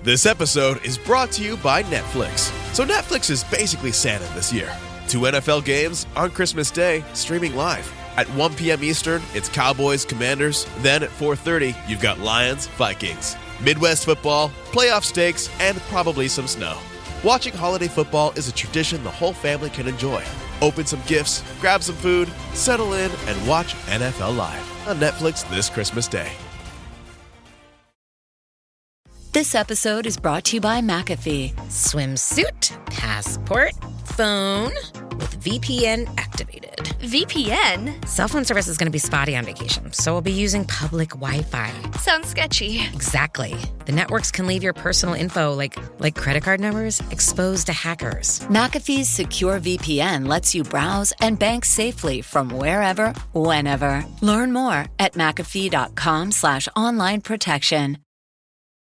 This episode is brought to you by Netflix. So Netflix is basically Santa this year. 2 NFL games on Christmas Day, streaming live. At 1 p.m. Eastern, it's Cowboys, Commanders. Then at 4:30, you've got Lions, Vikings. Midwest football, playoff stakes, and probably some snow. Watching holiday football is a tradition the whole family can enjoy. Open some gifts, grab some food, settle in, and watch NFL Live on Netflix this Christmas Day. This episode is brought to you by McAfee. Swimsuit, passport, phone, with VPN activated. VPN? Cell phone service is going to be spotty on vacation, so we'll be using public Wi-Fi. Sounds sketchy. Exactly. The networks can leave your personal info, like credit card numbers, exposed to hackers. McAfee's secure VPN lets you browse and bank safely from wherever, whenever. Learn more at McAfee.com/online protection.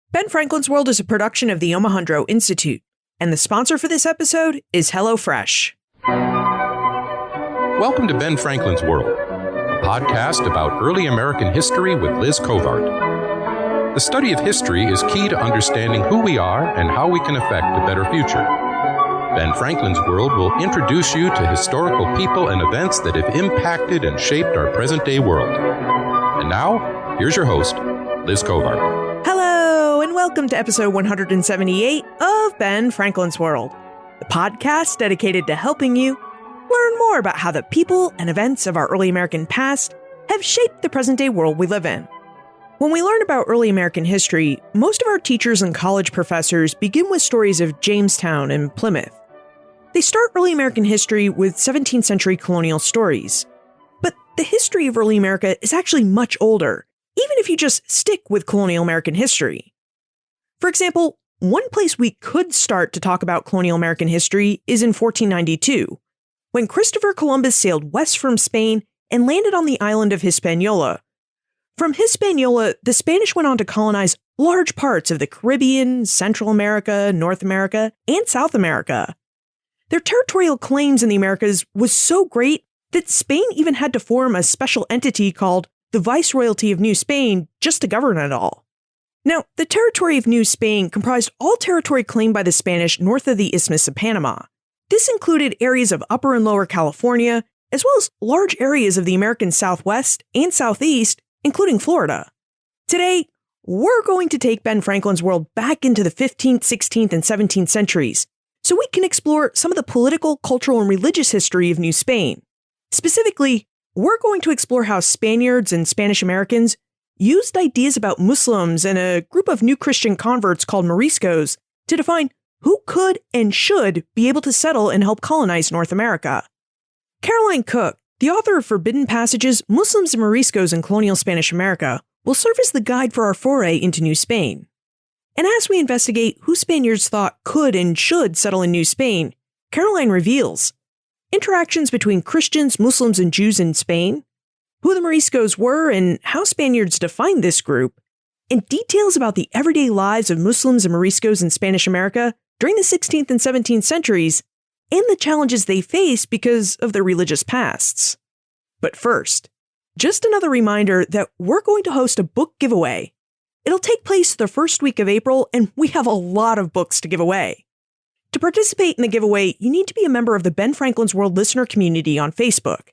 Ben Franklin's World is a production of the Omohundro Institute, and the sponsor for this episode is HelloFresh. Welcome to Ben Franklin's World, a podcast about early American history with Liz Covart. The study of history is key to understanding who we are and how we can affect a better future. Ben Franklin's World will introduce you to historical people and events that have impacted and shaped our present-day world. And now, here's your host, Liz Covart. Hello, and welcome to episode 178 of Ben Franklin's World, the podcast dedicated to helping you learn more about how the people and events of our early American past have shaped the present-day world we live in. When we learn about early American history, most of our teachers and college professors begin with stories of Jamestown and Plymouth. They start early American history with 17th century colonial stories. But the history of early America is actually much older, even if you just stick with colonial American history. For example, one place we could start to talk about colonial American history is in 1492, when Christopher Columbus sailed west from Spain and landed on the island of Hispaniola. From Hispaniola, the Spanish went on to colonize large parts of the Caribbean, Central America, North America, and South America. Their territorial claims in the Americas was so great that Spain even had to form a special entity called the Viceroyalty of New Spain just to govern it all. Now, the territory of New Spain comprised all territory claimed by the Spanish north of the Isthmus of Panama. This included areas of Upper and Lower California, as well as large areas of the American Southwest and Southeast, including Florida. Today, we're going to take Ben Franklin's World back into the 15th, 16th, and 17th centuries, so we can explore some of the political, cultural, and religious history of New Spain. Specifically, we're going to explore how Spaniards and Spanish Americans used ideas about Muslims and a group of new Christian converts called Moriscos to define who could and should be able to settle and help colonize North America. Caroline Cook, the author of Forbidden Passages, Muslims and Moriscos in Colonial Spanish America, will serve as the guide for our foray into New Spain. And as we investigate who Spaniards thought could and should settle in New Spain, Caroline reveals interactions between Christians, Muslims, and Jews in Spain, who the Moriscos were and how Spaniards defined this group, and details about the everyday lives of Muslims and Moriscos in Spanish America during the 16th and 17th centuries, and the challenges they faced because of their religious pasts. But first, just another reminder that we're going to host a book giveaway. It'll take place the first week of April, and we have a lot of books to give away. To participate in the giveaway, you need to be a member of the Ben Franklin's World listener community on Facebook.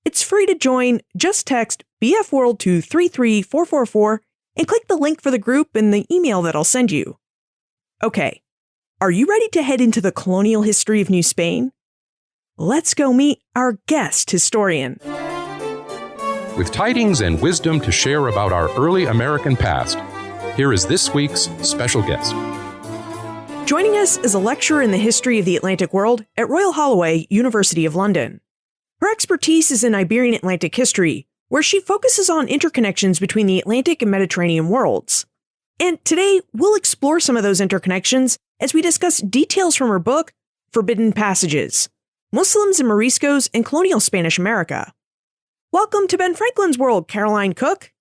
It's free to join. Just text BFWorld to 33444 and click the link for the group in the email that I'll send you. Okay, are you ready to head into the colonial history of New Spain? Let's go meet our guest historian. With tidings and wisdom to share about our early American past, here is this week's special guest. Joining us is a lecturer in the history of the Atlantic world at Royal Holloway, University of London. Her expertise is in Iberian Atlantic history, where she focuses on interconnections between the Atlantic and Mediterranean worlds. And today, we'll explore some of those interconnections as we discuss details from her book, Forbidden Passages: Muslims and Moriscos in Colonial Spanish America. Welcome to Ben Franklin's World, Caroline Cook.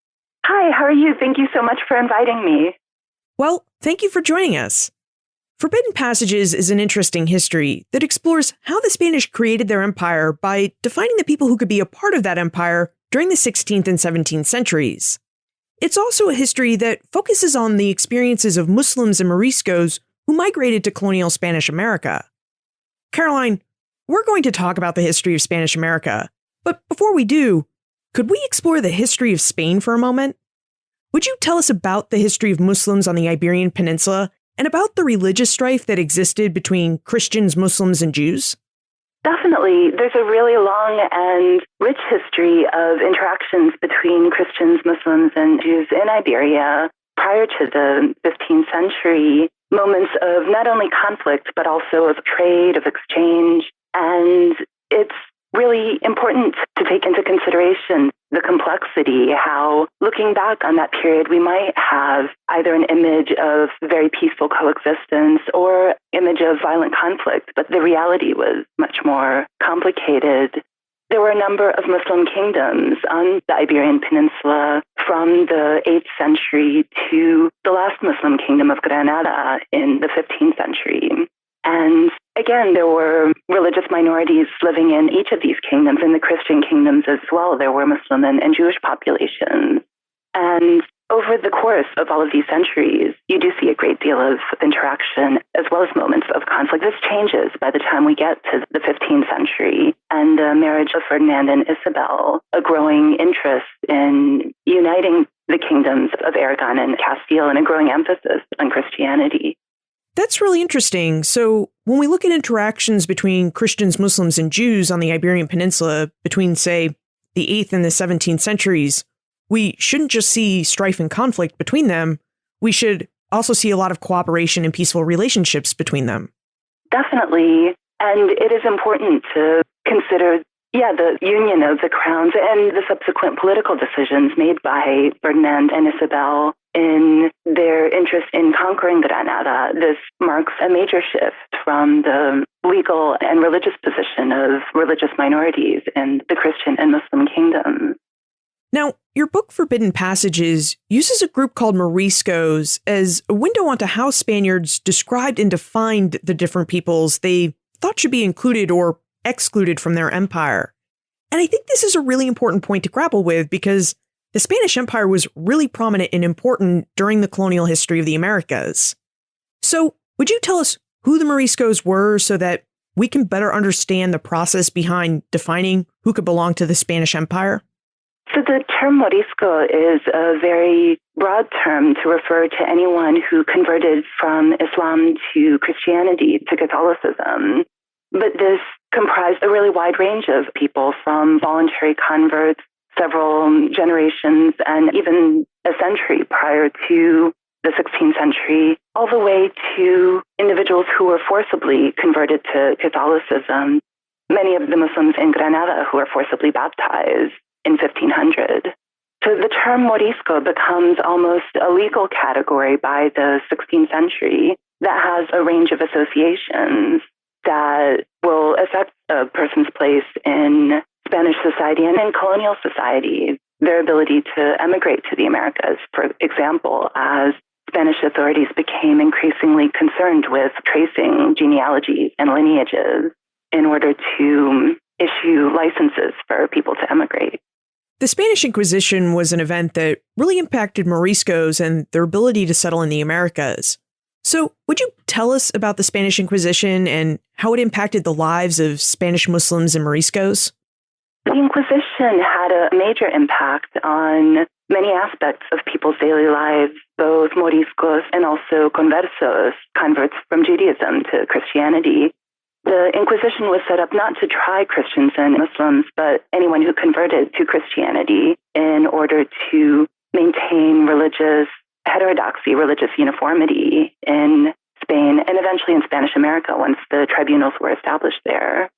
Hi, how are you? Thank you so much for inviting me. Well, thank you for joining us. Forbidden Passages is an interesting history that explores how the Spanish created their empire by defining the people who could be a part of that empire during the 16th and 17th centuries. it's also a history that focuses on the experiences of Muslims and Moriscos who migrated to colonial Spanish America. Caroline, we're going to talk about the history of Spanish America, but before we do, could we explore the history of Spain for a moment? Would you tell us about the history of Muslims on the Iberian Peninsula and about the religious strife that existed between Christians, Muslims, and Jews? Definitely. There's a really long and rich history of interactions between Christians, Muslims, and Jews in Iberia prior to the 15th century, moments of not only conflict, but also of trade, of exchange. And it's really important to take into consideration the complexity, how looking back on that period, we might have either an image of very peaceful coexistence or image of violent conflict, but the reality was much more complicated. There were a number of Muslim kingdoms on the Iberian Peninsula from the 8th century to the last Muslim kingdom of Granada in the 15th century. And again, there were religious minorities living in each of these kingdoms, in the Christian kingdoms as well. There were Muslim and Jewish populations. And over the course of all of these centuries, you do see a great deal of interaction as well as moments of conflict. This changes by the time we get to the 15th century and the marriage of Ferdinand and Isabel, a growing interest in uniting the kingdoms of Aragon and Castile, and a growing emphasis on Christianity. That's really interesting. So when we look at interactions between Christians, Muslims, and Jews on the Iberian Peninsula between, say, the 8th and the 17th centuries, we shouldn't just see strife and conflict between them. We should also see a lot of cooperation and peaceful relationships between them. Definitely. And it is important to consider, the union of the crowns and the subsequent political decisions made by Ferdinand and Isabel in their interest in conquering Granada. This marks a major shift from the legal and religious position of religious minorities in the Christian and Muslim kingdoms. Now, your book Forbidden Passages uses a group called Moriscos as a window onto how Spaniards described and defined the different peoples they thought should be included or excluded from their empire. And I think this is a really important point to grapple with because the Spanish Empire was really prominent and important during the colonial history of the Americas. So, would you tell us who the Moriscos were so that we can better understand the process behind defining who could belong to the Spanish Empire? So the term Morisco is a very broad term to refer to anyone who converted from Islam to Christianity, to Catholicism. But this comprised a really wide range of people, from voluntary converts, several generations, and even a century prior to the 16th century, all the way to individuals who were forcibly converted to Catholicism, many of the Muslims in Granada who were forcibly baptized in 1500. So the term Morisco becomes almost a legal category by the 16th century that has a range of associations that will affect a person's place in Spanish society and in colonial society, their ability to emigrate to the Americas, for example, as Spanish authorities became increasingly concerned with tracing genealogies and lineages in order to issue licenses for people to emigrate. The Spanish Inquisition was an event that really impacted Moriscos and their ability to settle in the Americas. So, would you tell us about the Spanish Inquisition and how it impacted the lives of Spanish Muslims and Moriscos? The Inquisition had a major impact on many aspects of people's daily lives, both Moriscos and also conversos, converts from Judaism to Christianity. The Inquisition was set up not to try Christians and Muslims, but anyone who converted to Christianity in order to maintain religious heterodoxy, religious uniformity in Spain and eventually in Spanish America once the tribunals were established there.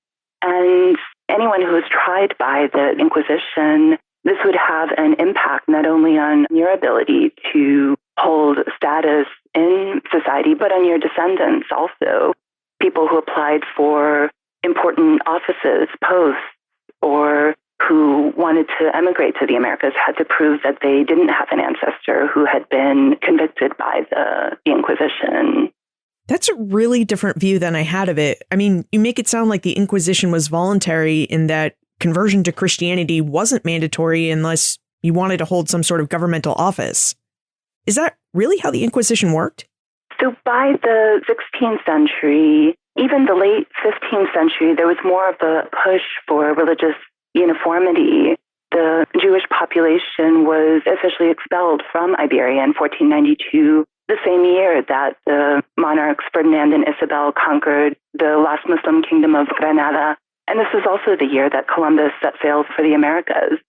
And anyone who was tried by the Inquisition, this would have an impact not only on your ability to hold status in society, but on your descendants also. People who applied for important offices, posts, or who wanted to emigrate to the Americas had to prove that they didn't have an ancestor who had been convicted by the Inquisition. That's a really different view than I had of it. I mean, you make it sound like the Inquisition was voluntary in that conversion to Christianity wasn't mandatory unless he wanted to hold some sort of governmental office. Is that really how the Inquisition worked? So by the 16th century, even the late 15th century, there was more of a push for religious uniformity. The Jewish population was officially expelled from Iberia in 1492, the same year that the monarchs Ferdinand and Isabel conquered the last Muslim kingdom of Granada. And this was also the year that Columbus set sail for the Americas.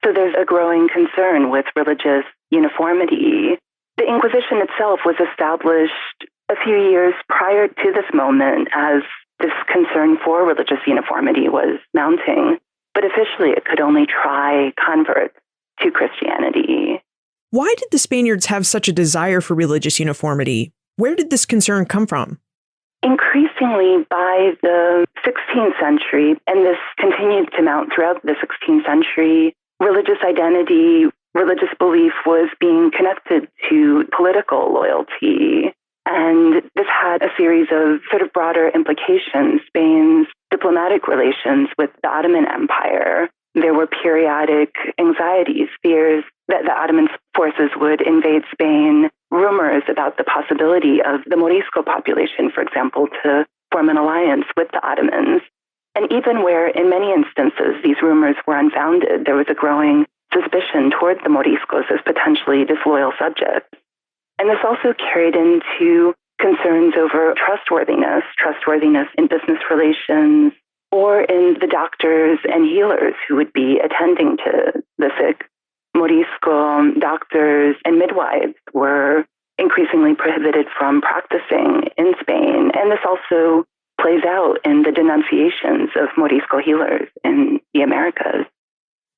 So there's a growing concern with religious uniformity. The Inquisition itself was established a few years prior to this moment as this concern for religious uniformity was mounting. But officially, it could only try converts to Christianity. Why did the Spaniards have such a desire for religious uniformity? Where did this concern come from? Increasingly, by the 16th century, and this continued to mount throughout the 16th century, religious identity, religious belief was being connected to political loyalty. And this had a series of sort of broader implications. Spain's diplomatic relations with the Ottoman Empire. There were periodic anxieties, fears that the Ottoman forces would invade Spain, rumors about the possibility of the Morisco population, for example, to form an alliance with the Ottomans. And even where, in many instances, these rumors were unfounded, there was a growing suspicion toward the Moriscos as potentially disloyal subjects. And this also carried into concerns over trustworthiness in business relations, or in the doctors and healers who would be attending to the sick. Morisco doctors and midwives were increasingly prohibited from practicing in Spain. And this also plays out in the denunciations of Morisco healers in the Americas.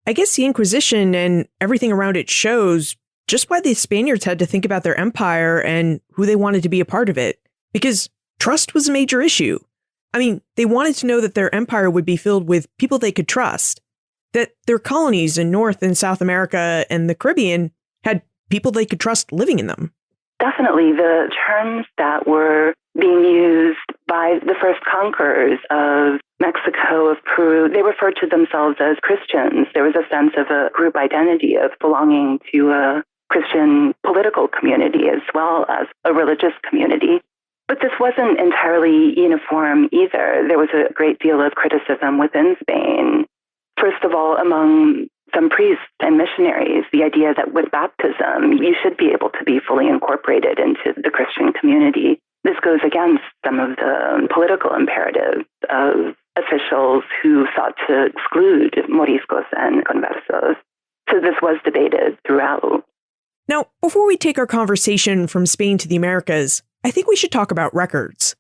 I guess the Inquisition and everything around it shows just why the Spaniards had to think about their empire and who they wanted to be a part of it. Because trust was a major issue. I mean, they wanted to know that their empire would be filled with people they could trust, that their colonies in North and South America and the Caribbean had people they could trust living in them. Definitely. The terms that were being used by the first conquerors of Mexico, of Peru, they referred to themselves as Christians. There was a sense of a group identity of belonging to a Christian political community as well as a religious community. But this wasn't entirely uniform either. There was a great deal of criticism within Spain. First of all, among some priests and missionaries, the idea that with baptism, you should be able to be fully incorporated into the Christian community. This goes against some of the political imperatives of officials who sought to exclude Moriscos and conversos. So this was debated throughout. Now, before we take our conversation from Spain to the Americas, I think we should talk about records.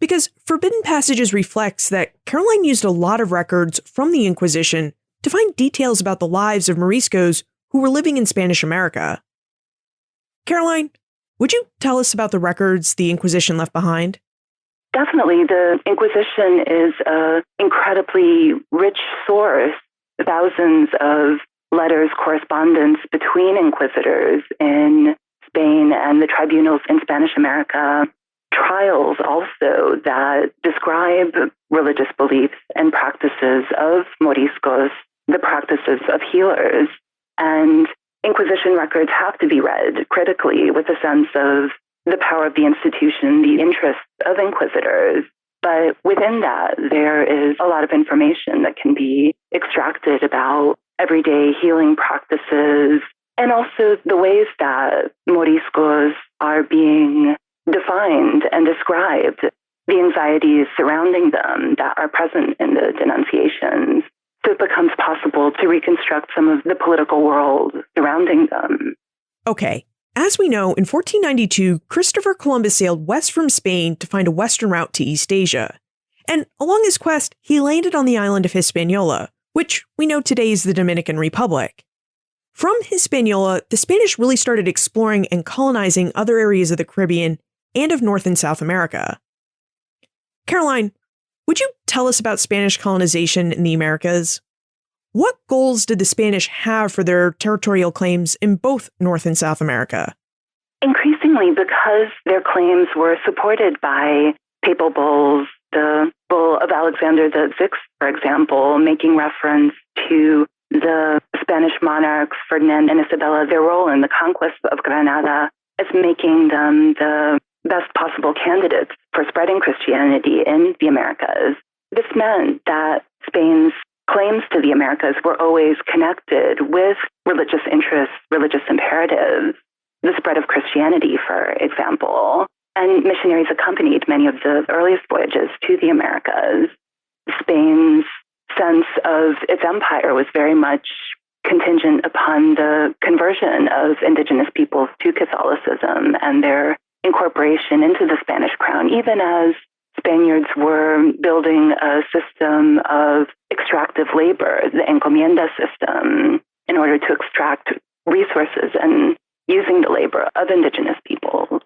Because Forbidden Passages reflects that Caroline used a lot of records from the Inquisition to find details about the lives of Moriscos who were living in Spanish America. Caroline, would you tell us about the records the Inquisition left behind? Definitely. The Inquisition is an incredibly rich source. Thousands of letters, correspondence between inquisitors in Spain and the tribunals in Spanish America. Trials also that describe religious beliefs and practices of Moriscos, the practices of healers. And Inquisition records have to be read critically with a sense of the power of the institution, the interests of inquisitors. But within that, there is a lot of information that can be extracted about everyday healing practices and also the ways that Moriscos are being defined and described, the anxieties surrounding them that are present in the denunciations. So it becomes possible to reconstruct some of the political world surrounding them. Okay. As we know, in 1492, Christopher Columbus sailed west from Spain to find a western route to East Asia. And along his quest, he landed on the island of Hispaniola, which we know today is the Dominican Republic. From Hispaniola, the Spanish really started exploring and colonizing other areas of the Caribbean and of North and South America. Caroline, would you tell us about Spanish colonization in the Americas? What goals did the Spanish have for their territorial claims in both North and South America? Increasingly, because their claims were supported by papal bulls, the bull of Alexander VI, for example, making reference to the Spanish monarchs, Ferdinand and Isabella, their role in the conquest of Granada as making them the best possible candidates for spreading Christianity in the Americas. This meant that Spain's claims to the Americas were always connected with religious interests, religious imperatives, the spread of Christianity, for example. And missionaries accompanied many of the earliest voyages to the Americas. Spain's sense of its empire was very much contingent upon the conversion of indigenous peoples to Catholicism and their incorporation into the Spanish crown, even as Spaniards were building a system of extractive labor, the encomienda system, in order to extract resources and using the labor of indigenous peoples.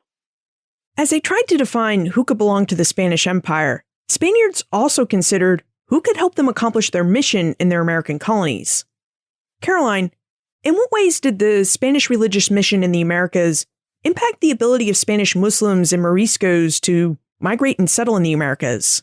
As they tried to define who could belong to the Spanish Empire, Spaniards also considered who could help them accomplish their mission in their American colonies. Caroline, in what ways did the Spanish religious mission in the Americas impact the ability of Spanish Muslims and Moriscos to migrate and settle in the Americas?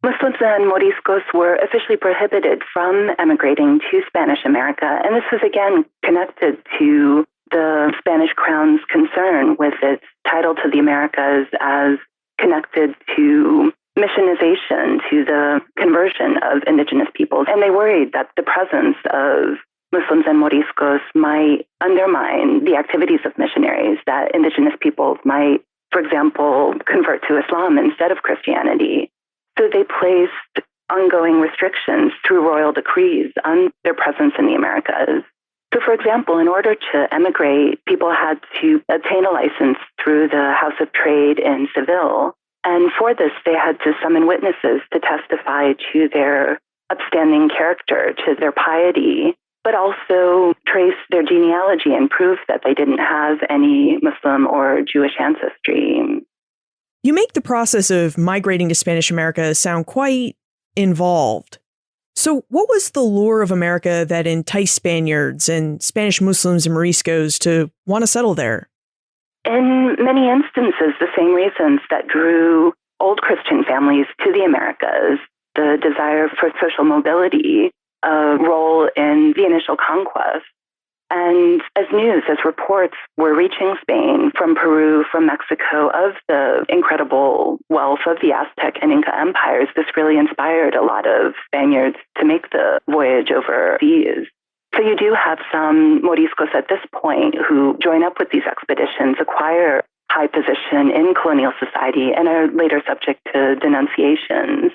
Muslims and Moriscos were officially prohibited from emigrating to Spanish America, and this was again connected to the Spanish crown's concern with its title to the Americas as connected to missionization, to the conversion of indigenous peoples. And they worried that the presence of Muslims and Moriscos might undermine the activities of missionaries, that indigenous peoples might, for example, convert to Islam instead of Christianity. So they placed ongoing restrictions through royal decrees on their presence in the Americas. So, for example, in order to emigrate, people had to obtain a license through the House of Trade in Seville. And for this, they had to summon witnesses to testify to their upstanding character, to their piety, but also trace their genealogy and prove that they didn't have any Muslim or Jewish ancestry. You make the process of migrating to Spanish America sound quite involved. So what was the lure of America that enticed Spaniards and Spanish Muslims and Moriscos to want to settle there? In many instances, the same reasons that drew old Christian families to the Americas, the desire for social mobility, a role in the initial conquest. And as news, as reports were reaching Spain from Peru, from Mexico, of the incredible wealth of the Aztec and Inca empires, this really inspired a lot of Spaniards to make the voyage overseas. So you do have some Moriscos at this point who join up with these expeditions, acquire high position in colonial society, and are later subject to denunciations.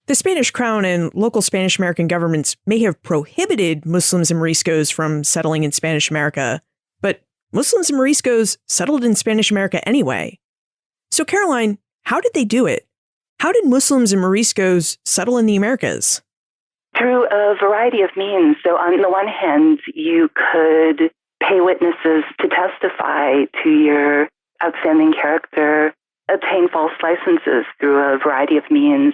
The Spanish crown and local Spanish American governments may have prohibited Muslims and Moriscos from settling in Spanish America, but Muslims and Moriscos settled in Spanish America anyway. So, Caroline, how did they do it? How did Muslims and Moriscos settle in the Americas? Through a variety of means. So on the one hand, you could pay witnesses to testify to your outstanding character, obtain false licenses through a variety of means.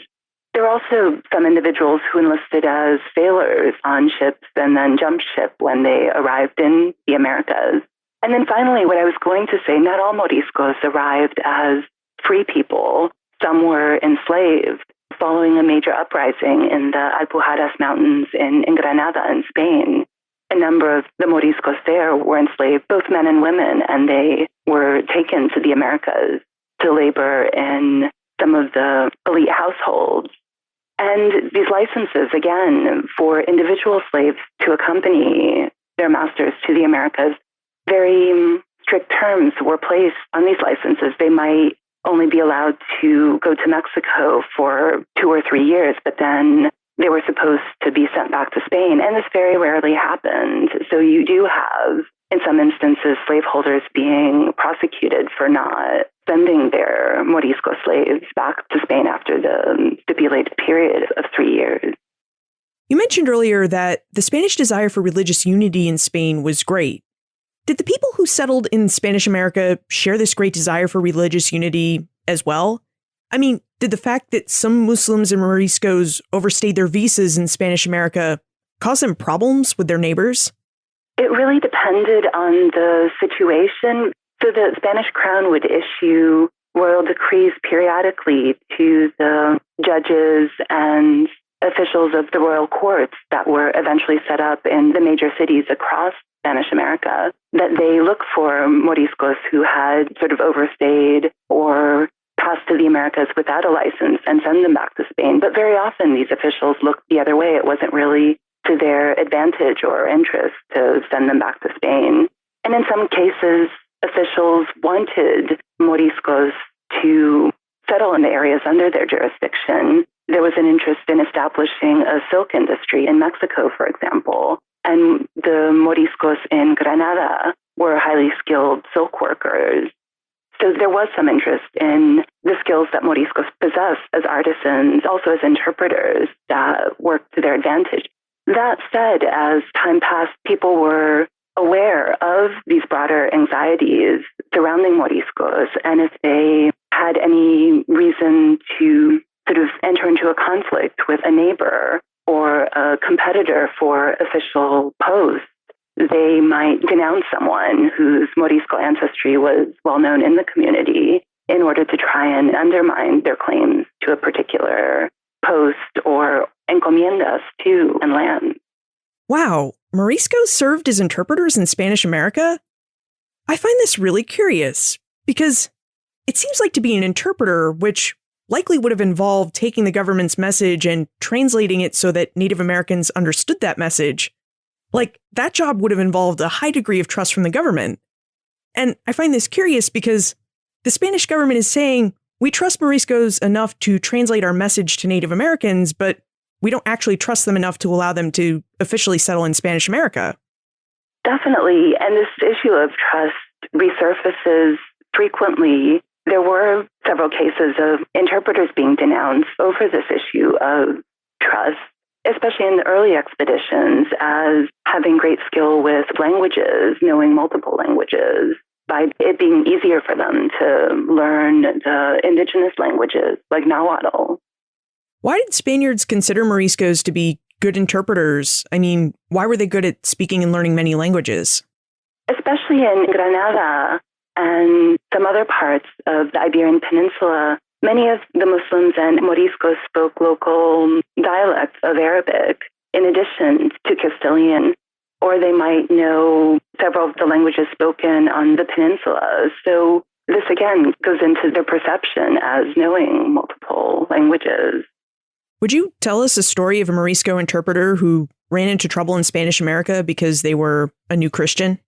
There are also some individuals who enlisted as sailors on ships and then jumped ship when they arrived in the Americas. And then finally, what I was going to say, not all Moriscos arrived as free people. Some were enslaved. Following a major uprising in the Alpujarras Mountains in Granada in Spain, a number of the Moriscos there were enslaved, both men and women, and they were taken to the Americas to labor in some of the elite households. And these licenses, again, for individual slaves to accompany their masters to the Americas, very strict terms were placed on these licenses. They might only be allowed to go to Mexico for 2 or 3 years, but then they were supposed to be sent back to Spain. And this very rarely happened. So you do have, in some instances, slaveholders being prosecuted for not sending their Morisco slaves back to Spain after the stipulated period of 3 years. You mentioned earlier that the Spanish desire for religious unity in Spain was great. Did the people who settled in Spanish America share this great desire for religious unity as well? I mean, did the fact that some Muslims and Moriscos overstayed their visas in Spanish America cause them problems with their neighbors? It really depended on the situation. So the Spanish crown would issue royal decrees periodically to the judges and officials of the royal courts that were eventually set up in the major cities across Spanish America, that they look for Moriscos who had sort of overstayed or passed to the Americas without a license and send them back to Spain. But very often these officials looked the other way. It wasn't really to their advantage or interest to send them back to Spain. And in some cases, officials wanted Moriscos to settle in the areas under their jurisdiction. There was an interest in establishing a silk industry in Mexico, for example. And the Moriscos in Granada were highly skilled silk workers. So there was some interest in the skills that Moriscos possessed as artisans, also as interpreters that worked to their advantage. That said, as time passed, people were aware of these broader anxieties surrounding Moriscos, and if they had any reason to sort of enter into a conflict with a neighbor or a competitor for official posts, they might denounce someone whose Morisco ancestry was well known in the community in order to try and undermine their claims to a particular post or encomiendas to and land. Wow, Moriscos served as interpreters in Spanish America? I find this really curious because it seems like to be an interpreter, which likely would have involved taking the government's message and translating it so that Native Americans understood that message. Like, that job would have involved a high degree of trust from the government. And I find this curious because the Spanish government is saying, we trust Moriscos enough to translate our message to Native Americans, but we don't actually trust them enough to allow them to officially settle in Spanish America. Definitely. And this issue of trust resurfaces frequently. There were several cases of interpreters being denounced over this issue of trust, especially in the early expeditions, as having great skill with languages, knowing multiple languages, by it being easier for them to learn the indigenous languages like Nahuatl. Why did Spaniards consider Moriscos to be good interpreters? I mean, why were they good at speaking and learning many languages? Especially in Granada and some other parts of the Iberian Peninsula, many of the Muslims and Moriscos spoke local dialects of Arabic in addition to Castilian, or they might know several of the languages spoken on the peninsula. So this again goes into their perception as knowing multiple languages. Would you tell us a story of a Morisco interpreter who ran into trouble in Spanish America because they were a new Christian?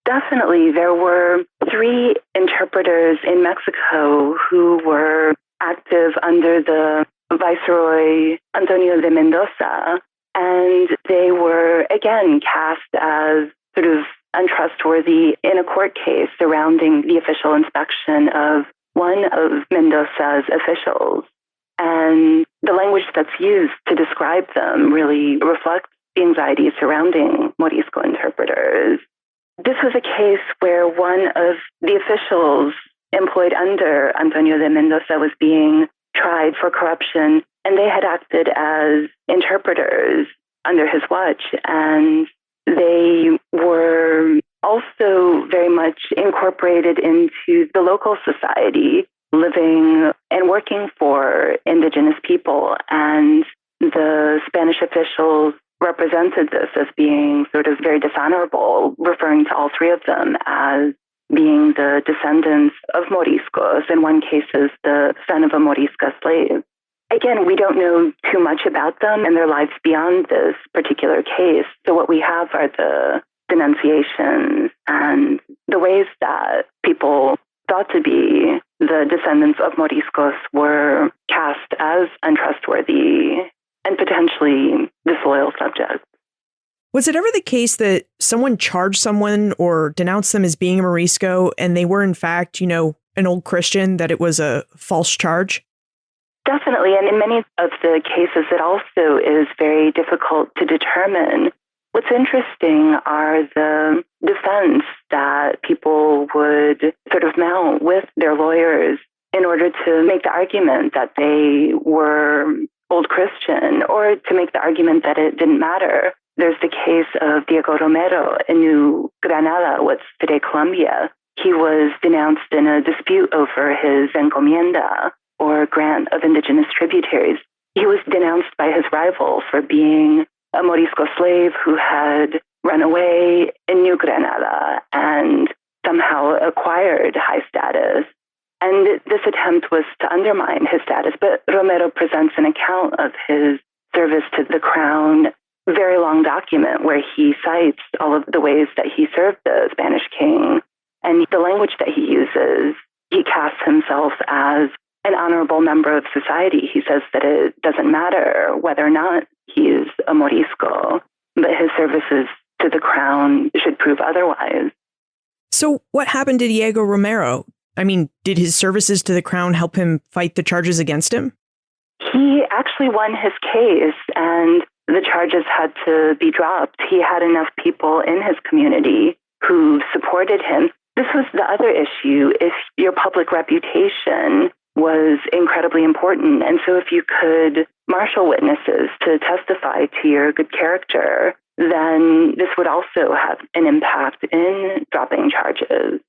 Definitely. There were 3 interpreters in Mexico who were active under the Viceroy Antonio de Mendoza, and they were, again, cast as sort of untrustworthy in a court case surrounding the official inspection of one of Mendoza's officials. And the language that's used to describe them really reflects the anxiety surrounding Morisco interpreters. This was a case where one of the officials employed under Antonio de Mendoza was being tried for corruption, and they had acted as interpreters under his watch, and they were also very much incorporated into the local society, living and working for indigenous people. And the Spanish officials represented this as being sort of very dishonorable, referring to all 3 of them as being the descendants of Moriscos, in one case as the son of a Morisca slave. Again, we don't know too much about them and their lives beyond this particular case. So what we have are the denunciations and the ways that people thought to be the descendants of Moriscos were cast as untrustworthy and potentially disloyal subjects. Was it ever the case that someone charged someone or denounced them as being a Morisco and they were in fact, an old Christian, that it was a false charge? Definitely. And in many of the cases, it also is very difficult to determine. What's interesting are the defense that people would sort of mount with their lawyers in order to make the argument that they were old Christian, or to make the argument that it didn't matter. There's the case of Diego Romero in New Granada, what's today Colombia. He was denounced in a dispute over his encomienda, or grant of indigenous tributaries. he was denounced by his rival for being a Morisco slave who had run away in New Granada and somehow acquired high status. And this attempt was to undermine his status. But Romero presents an account of his service to the crown, very long document where he cites all of the ways that he served the Spanish king. And the language that he uses, he casts himself as an honorable member of society. He says that it doesn't matter whether or not he is a Morisco, but his services to the crown should prove otherwise. So what happened to Diego Romero? I mean, did his services to the crown help him fight the charges against him? He actually won his case, and the charges had to be dropped. He had enough people in his community who supported him. This was the other issue. If your public reputation was incredibly important, and so if you could marshal witnesses to testify to your good character, then this would also have an impact in dropping charges.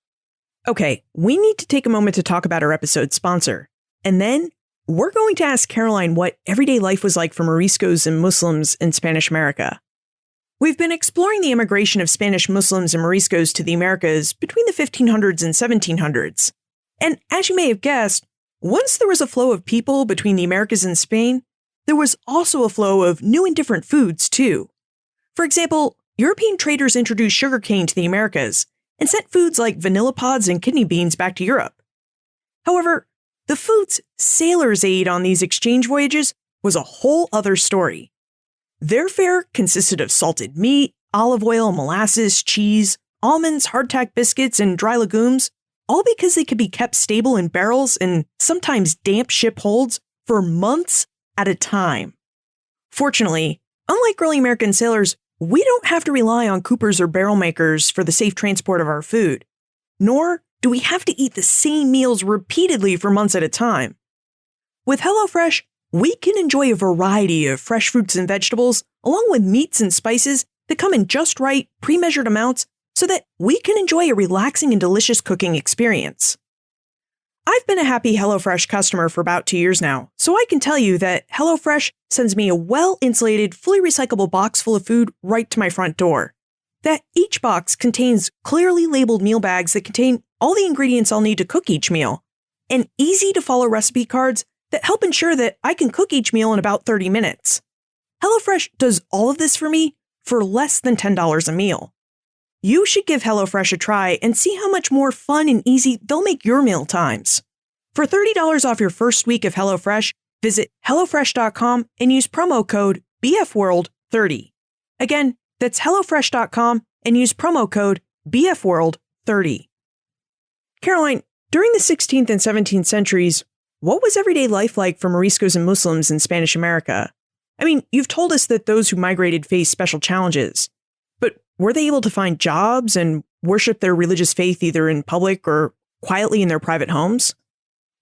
Okay, we need to take a moment to talk about our episode sponsor. And then we're going to ask Caroline what everyday life was like for Moriscos and Muslims in Spanish America. We've been exploring the immigration of Spanish Muslims and Moriscos to the Americas between the 1500s and 1700s. And as you may have guessed, once there was a flow of people between the Americas and Spain, there was also a flow of new and different foods, too. For example, European traders introduced sugarcane to the Americas and sent foods like vanilla pods and kidney beans back to Europe. However, the foods sailors ate on these exchange voyages was a whole other story. Their fare consisted of salted meat, olive oil, molasses, cheese, almonds, hardtack biscuits, and dry legumes, all because they could be kept stable in barrels and sometimes damp ship holds for months at a time. Fortunately, unlike early American sailors, we don't have to rely on coopers or barrel makers for the safe transport of our food, nor do we have to eat the same meals repeatedly for months at a time. With HelloFresh, we can enjoy a variety of fresh fruits and vegetables, along with meats and spices that come in just right, pre-measured amounts so that we can enjoy a relaxing and delicious cooking experience. I've been a happy HelloFresh customer for about 2 years now, so I can tell you that HelloFresh sends me a well-insulated, fully recyclable box full of food right to my front door. That each box contains clearly labeled meal bags that contain all the ingredients I'll need to cook each meal, and easy-to-follow recipe cards that help ensure that I can cook each meal in about 30 minutes. HelloFresh does all of this for me for less than $10 a meal. You should give HelloFresh a try and see how much more fun and easy they'll make your meal times. For $30 off your first week of HelloFresh, visit HelloFresh.com and use promo code BFWorld30. Again, that's HelloFresh.com and use promo code BFWorld30. Caroline, during the 16th and 17th centuries, what was everyday life like for Moriscos and Muslims in Spanish America? I mean, you've told us that those who migrated faced special challenges, but were they able to find jobs and worship their religious faith either in public or quietly in their private homes?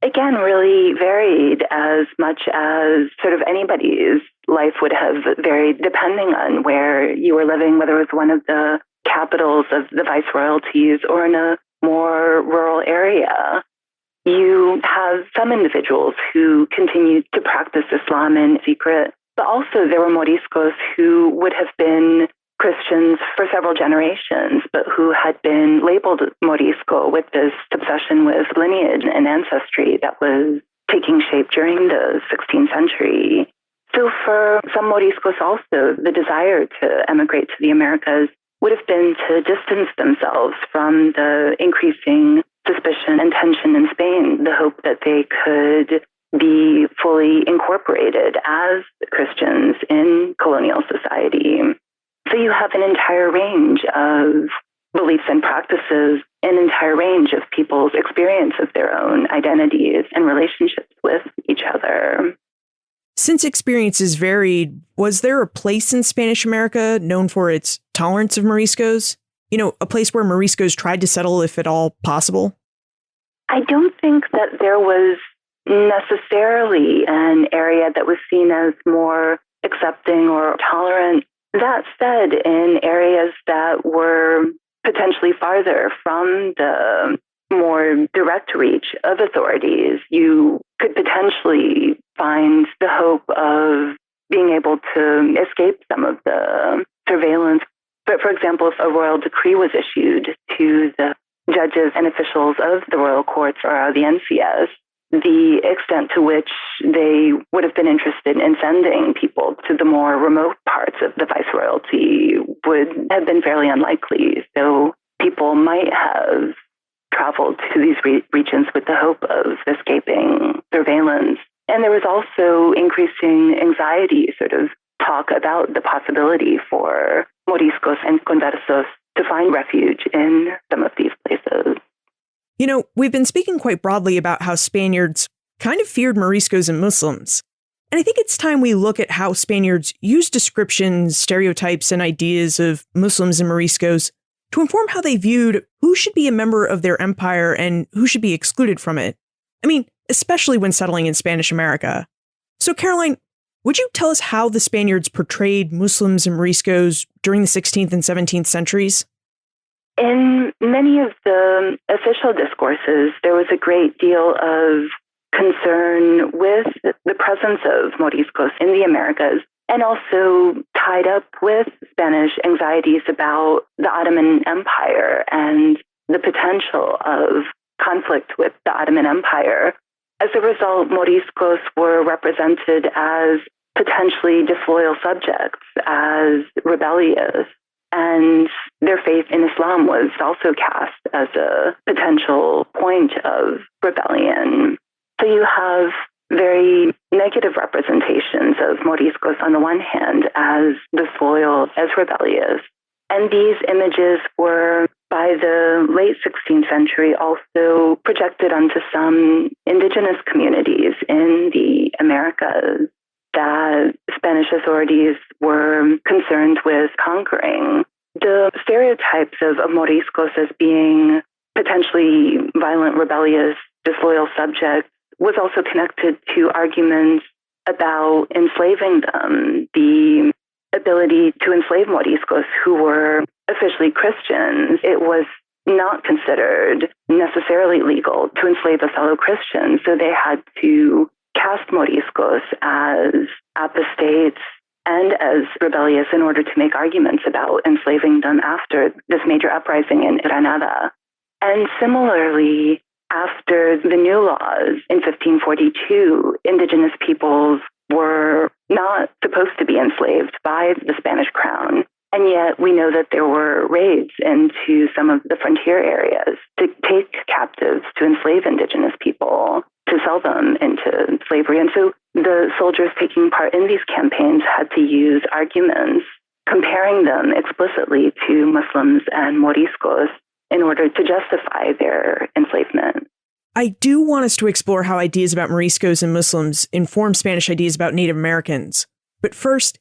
Again, really varied as much as sort of anybody's life would have varied depending on where you were living, whether it was one of the capitals of the viceroyalties or in a more rural area. You have some individuals who continued to practice Islam in secret, but also there were Moriscos who would have been Christians for several generations, but who had been labeled Morisco with this obsession with lineage and ancestry that was taking shape during the 16th century. So for some Moriscos also, the desire to emigrate to the Americas would have been to distance themselves from the increasing suspicion and tension in Spain, the hope that they could be fully incorporated as Christians in colonial society. So you have an entire range of beliefs and practices, an entire range of people's experience of their own identities and relationships with each other. Since experiences varied, was there a place in Spanish America known for its tolerance of Moriscos? You know, a place where Moriscos tried to settle if at all possible? I don't think that there was necessarily an area that was seen as more accepting or tolerant. That said, in areas that were potentially farther from the more direct reach of authorities, you could potentially find the hope of being able to escape some of the surveillance. But for example, if a royal decree was issued to the judges and officials of the royal courts or audiencias, the extent to which they would have been interested in sending people to the more remote parts of the viceroyalty would have been fairly unlikely. So people might have traveled to these regions with the hope of escaping surveillance. And there was also increasing anxiety, sort of talk about the possibility for Moriscos and conversos to find refuge in some of these places. You know, we've been speaking quite broadly about how Spaniards kind of feared Moriscos and Muslims. And I think it's time we look at how Spaniards used descriptions, stereotypes, and ideas of Muslims and Moriscos to inform how they viewed who should be a member of their empire and who should be excluded from it. I mean, especially when settling in Spanish America. So, Caroline, would you tell us how the Spaniards portrayed Muslims and Moriscos during the 16th and 17th centuries? In many of the official discourses, there was a great deal of concern with the presence of Moriscos in the Americas, and also tied up with Spanish anxieties about the Ottoman Empire and the potential of conflict with the Ottoman Empire. As a result, Moriscos were represented as potentially disloyal subjects, as rebellious, and their faith in Islam was also cast as a potential point of rebellion. So you have very negative representations of Moriscos on the one hand as disloyal, as rebellious. And these images were, by the late 16th century, also projected onto some indigenous communities in the Americas that Spanish authorities were concerned with conquering. The stereotypes of Moriscos as being potentially violent, rebellious, disloyal subjects was also connected to arguments about enslaving them, the ability to enslave Moriscos who were officially Christians. It was not considered necessarily legal to enslave a fellow Christian, so they had to cast Moriscos as apostates and as rebellious in order to make arguments about enslaving them after this major uprising in Granada. And similarly, after the new laws in 1542, indigenous peoples were not supposed to be enslaved by the Spanish crown. And yet we know that there were raids into some of the frontier areas to take captives, to enslave indigenous people, to sell them into slavery. And so the soldiers taking part in these campaigns had to use arguments comparing them explicitly to Muslims and Moriscos in order to justify their enslavement. I do want us to explore how ideas about Moriscos and Muslims inform Spanish ideas about Native Americans. But first,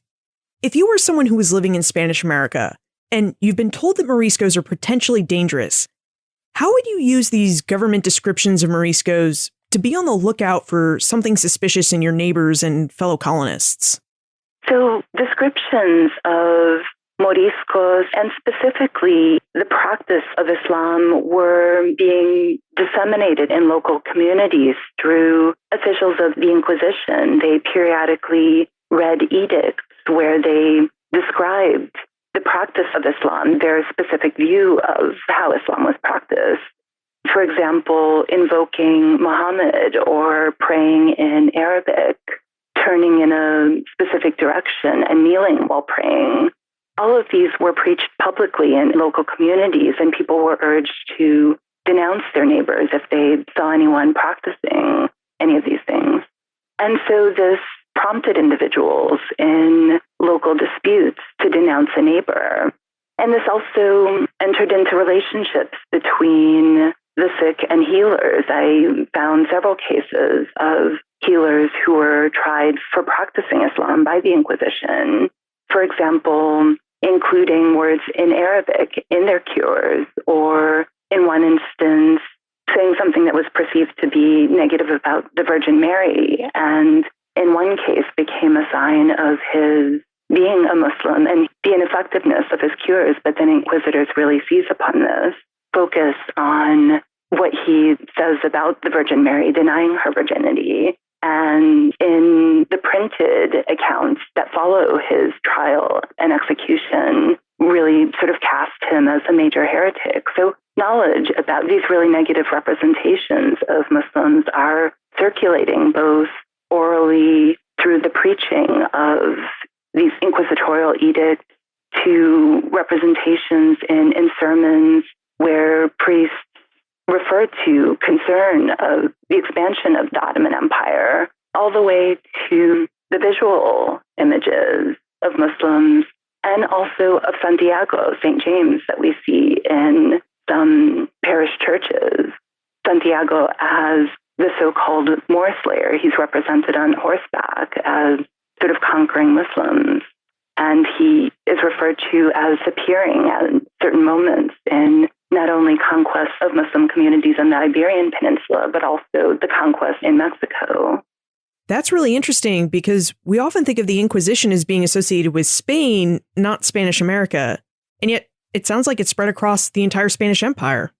if you were someone who was living in Spanish America, and you've been told that Moriscos are potentially dangerous, how would you use these government descriptions of Moriscos to be on the lookout for something suspicious in your neighbors and fellow colonists? So descriptions of Moriscos, and specifically the practice of Islam, were being disseminated in local communities through officials of the Inquisition. They periodically read edicts where they described the practice of Islam, their specific view of how Islam was practiced. For example, invoking Muhammad or praying in Arabic, turning in a specific direction and kneeling while praying. All of these were preached publicly in local communities, and people were urged to denounce their neighbors if they saw anyone practicing any of these things. And so this prompted individuals in local disputes to denounce a neighbor. And this also entered into relationships between the sick and healers. I found several cases of healers who were tried for practicing Islam by the Inquisition. For example, including words in Arabic in their cures, or in one instance, saying something that was perceived to be negative about the Virgin Mary, and in one case became a sign of his being a Muslim and the ineffectiveness of his cures. But then inquisitors really seized upon this, focus on what he says about the Virgin Mary denying her virginity. And in the printed accounts that follow his trial and execution, really sort of cast him as a major heretic. So knowledge about these really negative representations of Muslims are circulating both orally through the preaching of these inquisitorial edicts to representations in sermons where priests refer to concern of the expansion of the Ottoman Empire, all the way to the visual images of Muslims and also of Santiago, St. James, that we see in some parish churches. Santiago as the so-called Moor slayer. He's represented on horseback as sort of conquering Muslims. And he is referred to as appearing at certain moments in not only conquest of Muslim communities on the Iberian Peninsula, but also the conquest in Mexico. That's really interesting because we often think of the Inquisition as being associated with Spain, not Spanish America. And yet it sounds like it spread across the entire Spanish Empire.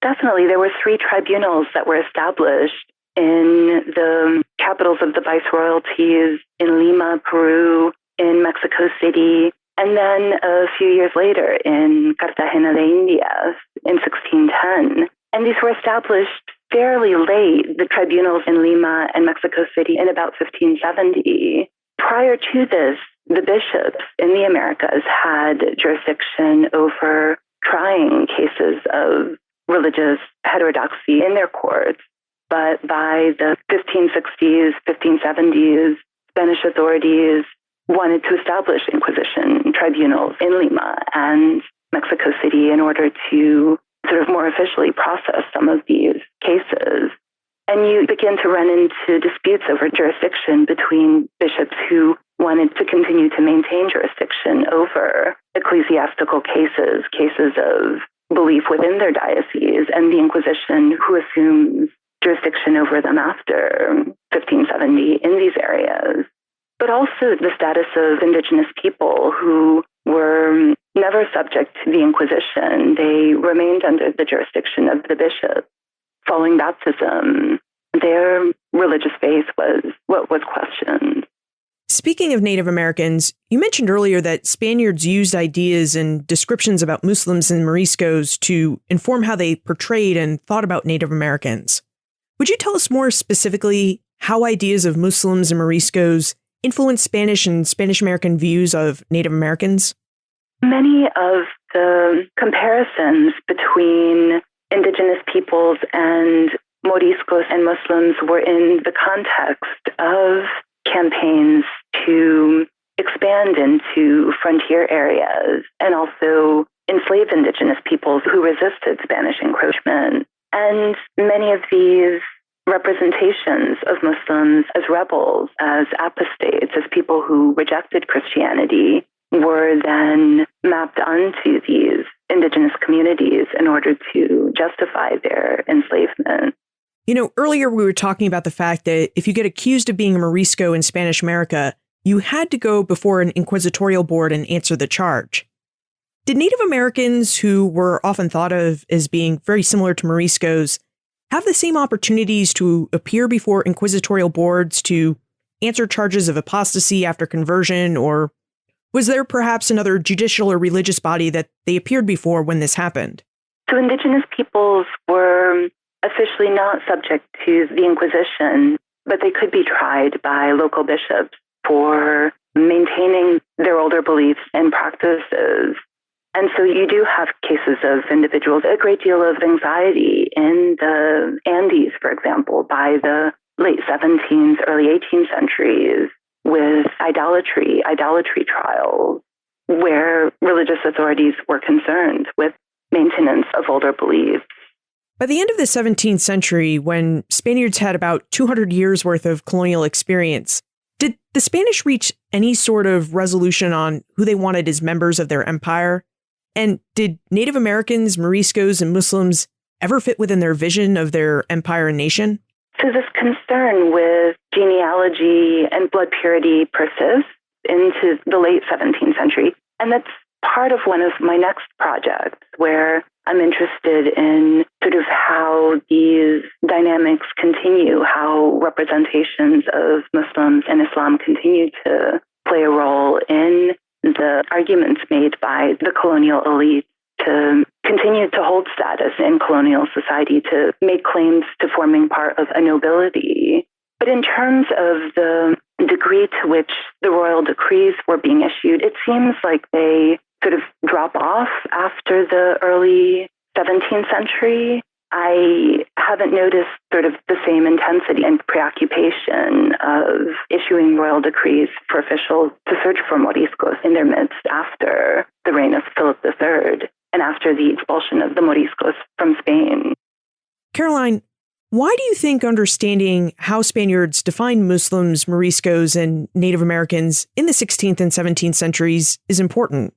Definitely. There were 3 tribunals that were established in the capitals of the viceroyalties in Lima, Peru, in Mexico City, and then a few years later in Cartagena de Indias in 1610. And these were established fairly late, the tribunals in Lima and Mexico City, in about 1570. Prior to this, the bishops in the Americas had jurisdiction over trying cases of religious heterodoxy in their courts. But by the 1560s, 1570s, Spanish authorities wanted to establish Inquisition tribunals in Lima and Mexico City in order to sort of more officially process some of these cases. And you begin to run into disputes over jurisdiction between bishops who wanted to continue to maintain jurisdiction over ecclesiastical cases, cases of belief within their diocese, and the Inquisition, who assumes jurisdiction over them after 1570 in these areas. But also the status of indigenous people who were never subject to the Inquisition. They remained under the jurisdiction of the bishop. Following baptism, their religious faith was what was questioned. Speaking of Native Americans, you mentioned earlier that Spaniards used ideas and descriptions about Muslims and Moriscos to inform how they portrayed and thought about Native Americans. Would you tell us more specifically how ideas of Muslims and Moriscos influenced Spanish and Spanish American views of Native Americans? Many of the comparisons between indigenous peoples and Moriscos and Muslims were in the context of campaigns to expand into frontier areas and also enslave indigenous peoples who resisted Spanish encroachment. And many of these representations of Muslims as rebels, as apostates, as people who rejected Christianity, were then mapped onto these indigenous communities in order to justify their enslavement. You know, earlier we were talking about the fact that if you get accused of being a Morisco in Spanish America, you had to go before an inquisitorial board and answer the charge. Did Native Americans, who were often thought of as being very similar to Moriscos, have the same opportunities to appear before inquisitorial boards to answer charges of apostasy after conversion, or was there perhaps another judicial or religious body that they appeared before when this happened? So indigenous peoples were officially not subject to the Inquisition, but they could be tried by local bishops for maintaining their older beliefs and practices. And so you do have cases of individuals, a great deal of anxiety in the Andes, for example, by the late 17th, early 18th centuries, with idolatry trials, where religious authorities were concerned with maintenance of older beliefs. By the end of the 17th century, when Spaniards had about 200 years worth of colonial experience, did the Spanish reach any sort of resolution on who they wanted as members of their empire? And did Native Americans, Moriscos, and Muslims ever fit within their vision of their empire and nation? So this concern with genealogy and blood purity persists into the late 17th century. And that's part of one of my next projects where I'm interested in sort of how these dynamics continue, how representations of Muslims and Islam continue to play a role in the arguments made by the colonial elite to continue to hold status in colonial society, to make claims to forming part of a nobility. But in terms of the degree to which the royal decrees were being issued, it seems like they sort of drop off after the early 17th century. I haven't noticed sort of the same intensity and preoccupation of issuing royal decrees for officials to search for Moriscos in their midst after the reign of Philip III and after the expulsion of the Moriscos from Spain. Caroline, why do you think understanding how Spaniards defined Muslims, Moriscos, and Native Americans in the 16th and 17th centuries is important?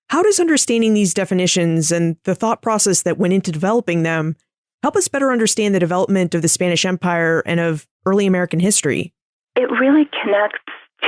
How does understanding these definitions and the thought process that went into developing them help us better understand the development of the Spanish Empire and of early American history? It really connects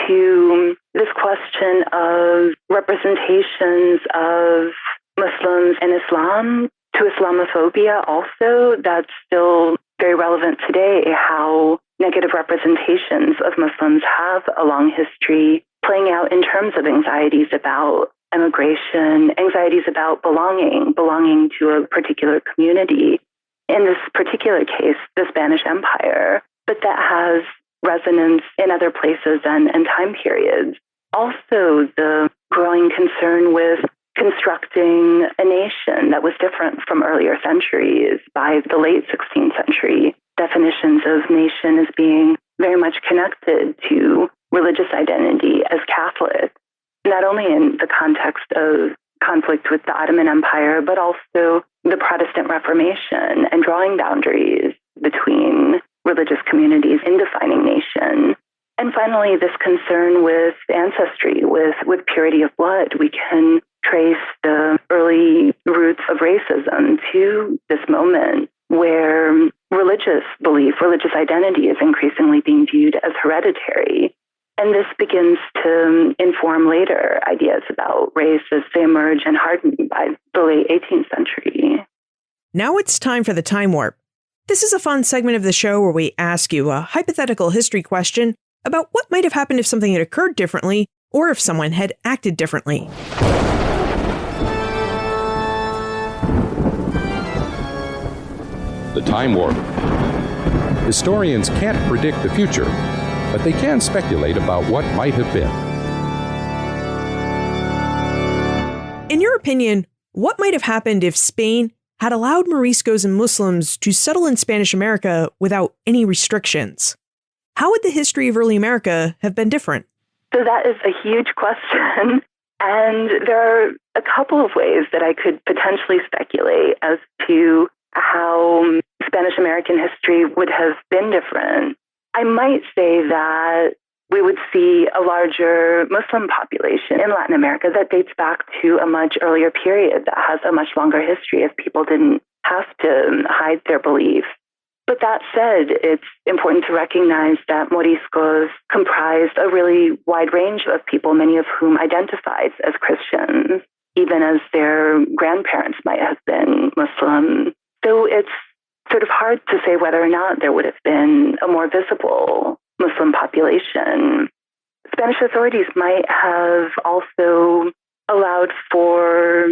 to this question of representations of Muslims and Islam, to Islamophobia also. That's still very relevant today, how negative representations of Muslims have a long history playing out in terms of anxieties about emigration, anxieties about belonging to a particular community. In this particular case, the Spanish Empire, but that has resonance in other places and time periods. Also, the growing concern with constructing a nation that was different from earlier centuries. By the late 16th century, definitions of nation as being very much connected to religious identity as Catholic, not only in the context of conflict with the Ottoman Empire, but also the Protestant Reformation and drawing boundaries between religious communities in defining nation. And finally, this concern with ancestry, with purity of blood. We can trace the early roots of racism to this moment where religious belief, religious identity is increasingly being viewed as hereditary. And this begins to inform later ideas about race as they emerge and harden by the late 18th century. Now it's time for the Time Warp. This is a fun segment of the show where we ask you a hypothetical history question about what might have happened if something had occurred differently or if someone had acted differently. The Time Warp. Historians can't predict the future, but they can speculate about what might have been. In your opinion, what might have happened if Spain had allowed Moriscos and Muslims to settle in Spanish America without any restrictions? How would the history of early America have been different? So that is a huge question. And there are a couple of ways that I could potentially speculate as to how Spanish American history would have been different. I might say that we would see a larger Muslim population in Latin America that dates back to a much earlier period that has a much longer history if people didn't have to hide their beliefs. But that said, it's important to recognize that Moriscos comprised a really wide range of people, many of whom identified as Christians, even as their grandparents might have been Muslim. So it's sort of hard to say whether or not there would have been a more visible Muslim population. Spanish authorities might have also allowed for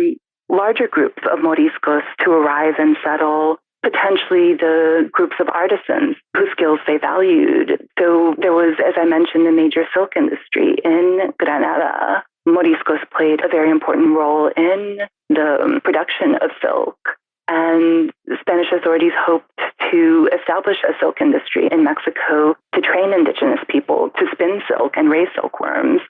larger groups of Moriscos to arrive and settle, potentially the groups of artisans whose skills they valued. So there was, as I mentioned, the major silk industry in Granada. Moriscos played a very important role in the production of silk. And the Spanish authorities hoped to establish a silk industry in Mexico to train indigenous people to spin silk and raise silkworms.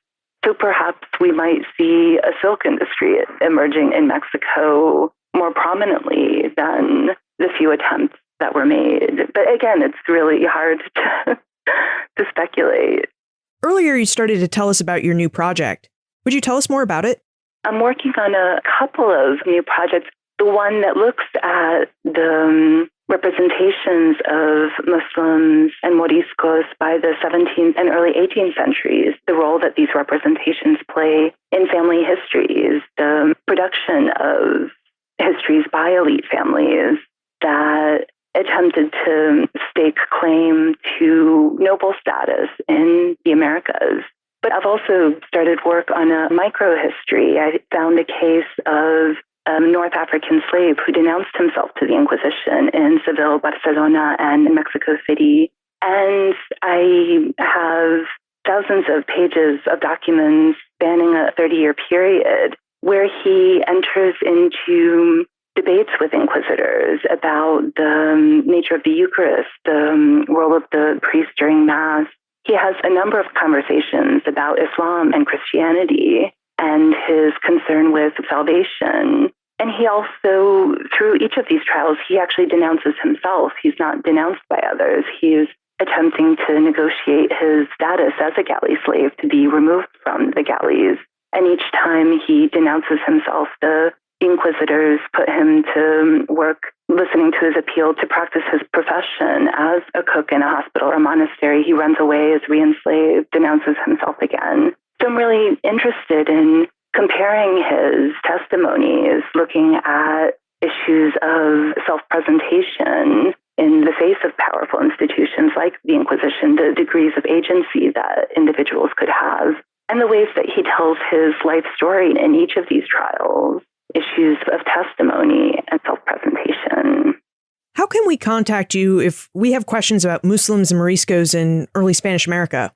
So perhaps we might see a silk industry emerging in Mexico more prominently than the few attempts that were made. But again, it's really hard to speculate. Earlier, you started to tell us about your new project. Would you tell us more about it? I'm working on a couple of new projects. The one that looks at the representations of Muslims and Moriscos by the 17th and early 18th centuries, the role that these representations play in family histories, the production of histories by elite families that attempted to stake claim to noble status in the Americas. But I've also started work on a micro-history. I found a case of a North African slave who denounced himself to the Inquisition in Seville, Barcelona, and in Mexico City. And I have thousands of pages of documents spanning a 30-year period where he enters into debates with inquisitors about the nature of the Eucharist, the role of the priest during Mass. He has a number of conversations about Islam and Christianity and his concern with salvation. And he also, through each of these trials, he actually denounces himself. He's not denounced by others. He is attempting to negotiate his status as a galley slave to be removed from the galleys. And each time he denounces himself, the inquisitors put him to work listening to his appeal to practice his profession as a cook in a hospital or monastery. He runs away, is re-enslaved, denounces himself again. So I'm really interested in comparing his testimonies, looking at issues of self-presentation in the face of powerful institutions like the Inquisition, the degrees of agency that individuals could have, and the ways that he tells his life story in each of these trials, issues of testimony and self-presentation. How can we contact you if we have questions about Muslims and Moriscos in early Spanish America?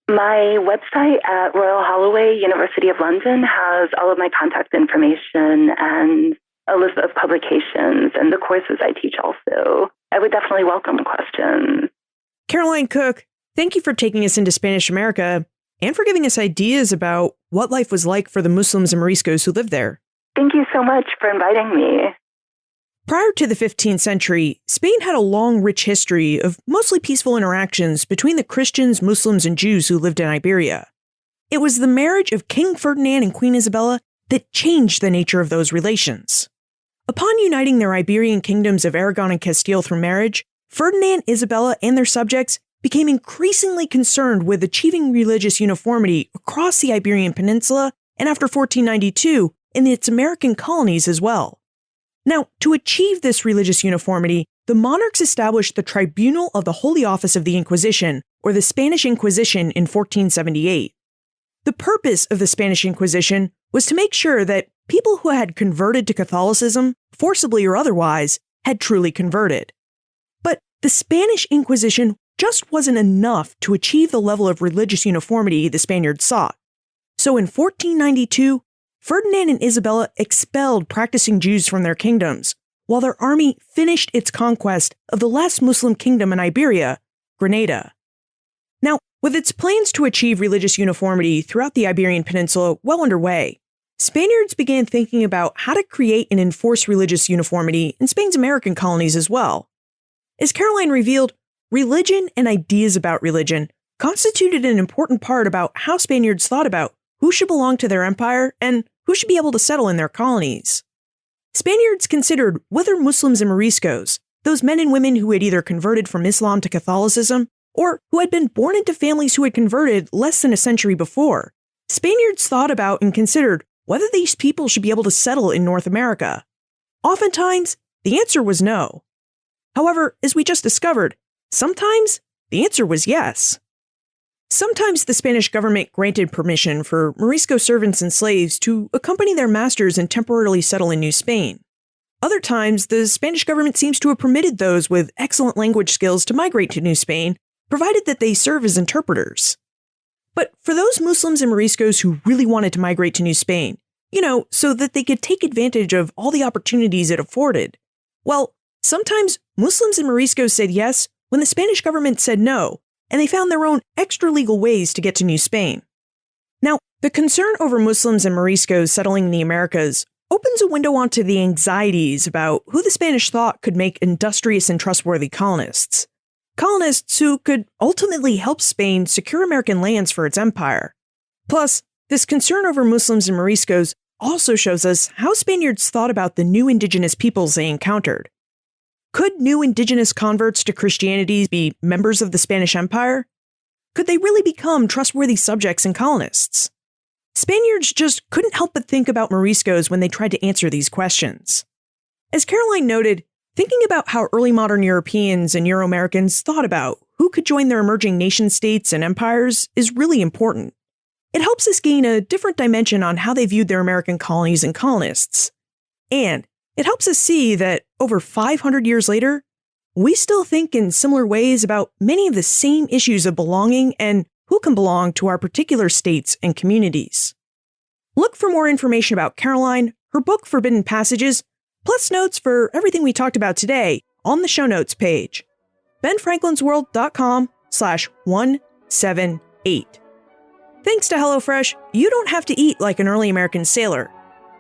My website at Royal Holloway, University of London, has all of my contact information and a list of publications and the courses I teach also. I would definitely welcome questions. Caroline Cook, thank you for taking us into Spanish America and for giving us ideas about what life was like for the Muslims and Moriscos who lived there. Thank you so much for inviting me. Prior to the 15th century, Spain had a long, rich history of mostly peaceful interactions between the Christians, Muslims, and Jews who lived in Iberia. It was the marriage of King Ferdinand and Queen Isabella that changed the nature of those relations. Upon uniting their Iberian kingdoms of Aragon and Castile through marriage, Ferdinand, Isabella, and their subjects became increasingly concerned with achieving religious uniformity across the Iberian Peninsula and after 1492 in its American colonies as well. Now, to achieve this religious uniformity, the monarchs established the Tribunal of the Holy Office of the Inquisition, or the Spanish Inquisition, in 1478. The purpose of the Spanish Inquisition was to make sure that people who had converted to Catholicism, forcibly or otherwise, had truly converted. But the Spanish Inquisition just wasn't enough to achieve the level of religious uniformity the Spaniards sought. So in 1492, Ferdinand and Isabella expelled practicing Jews from their kingdoms, while their army finished its conquest of the last Muslim kingdom in Iberia, Granada. Now, with its plans to achieve religious uniformity throughout the Iberian Peninsula well underway, Spaniards began thinking about how to create and enforce religious uniformity in Spain's American colonies as well. As Caroline revealed, religion and ideas about religion constituted an important part about how Spaniards thought about who should belong to their empire and who should be able to settle in their colonies. Spaniards considered whether Muslims and Moriscos, those men and women who had either converted from Islam to Catholicism or who had been born into families who had converted less than a century before, Spaniards thought about and considered whether these people should be able to settle in North America. Oftentimes, the answer was no. However, as we just discovered, sometimes the answer was yes. Sometimes the Spanish government granted permission for Morisco servants and slaves to accompany their masters and temporarily settle in New Spain. Other times, the Spanish government seems to have permitted those with excellent language skills to migrate to New Spain, provided that they serve as interpreters. But for those Muslims and Moriscos who really wanted to migrate to New Spain, so that they could take advantage of all the opportunities it afforded, well, sometimes Muslims and Moriscos said yes when the Spanish government said no, and they found their own extra-legal ways to get to New Spain. Now, the concern over Muslims and Moriscos settling in the Americas opens a window onto the anxieties about who the Spanish thought could make industrious and trustworthy colonists. Colonists who could ultimately help Spain secure American lands for its empire. Plus, this concern over Muslims and Moriscos also shows us how Spaniards thought about the new indigenous peoples they encountered. Could new indigenous converts to Christianity be members of the Spanish Empire? Could they really become trustworthy subjects and colonists? Spaniards just couldn't help but think about Moriscos when they tried to answer these questions. As Caroline noted, thinking about how early modern Europeans and Euro-Americans thought about who could join their emerging nation-states and empires is really important. It helps us gain a different dimension on how they viewed their American colonies and colonists. And it helps us see that over 500 years later, we still think in similar ways about many of the same issues of belonging and who can belong to our particular states and communities. Look for more information about Caroline, her book Forbidden Passages, plus notes for everything we talked about today on the show notes page. benfranklinsworld.com/178. Thanks to HelloFresh, you don't have to eat like an early American sailor.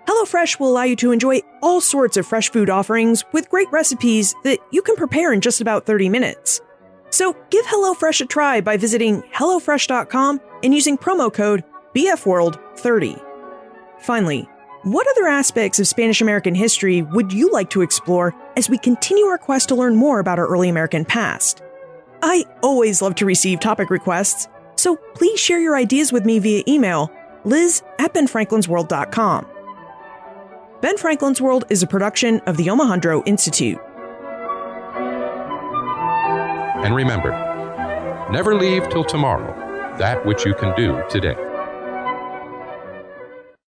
HelloFresh will allow you to enjoy all sorts of fresh food offerings with great recipes that you can prepare in just about 30 minutes. So give HelloFresh a try by visiting HelloFresh.com and using promo code BFWorld30. Finally, what other aspects of Spanish American history would you like to explore as we continue our quest to learn more about our early American past? I always love to receive topic requests, so please share your ideas with me via email, liz@benfranklinsworld.com. Ben Franklin's World is a production of the Omohundro Institute. And remember, never leave till tomorrow that which you can do today.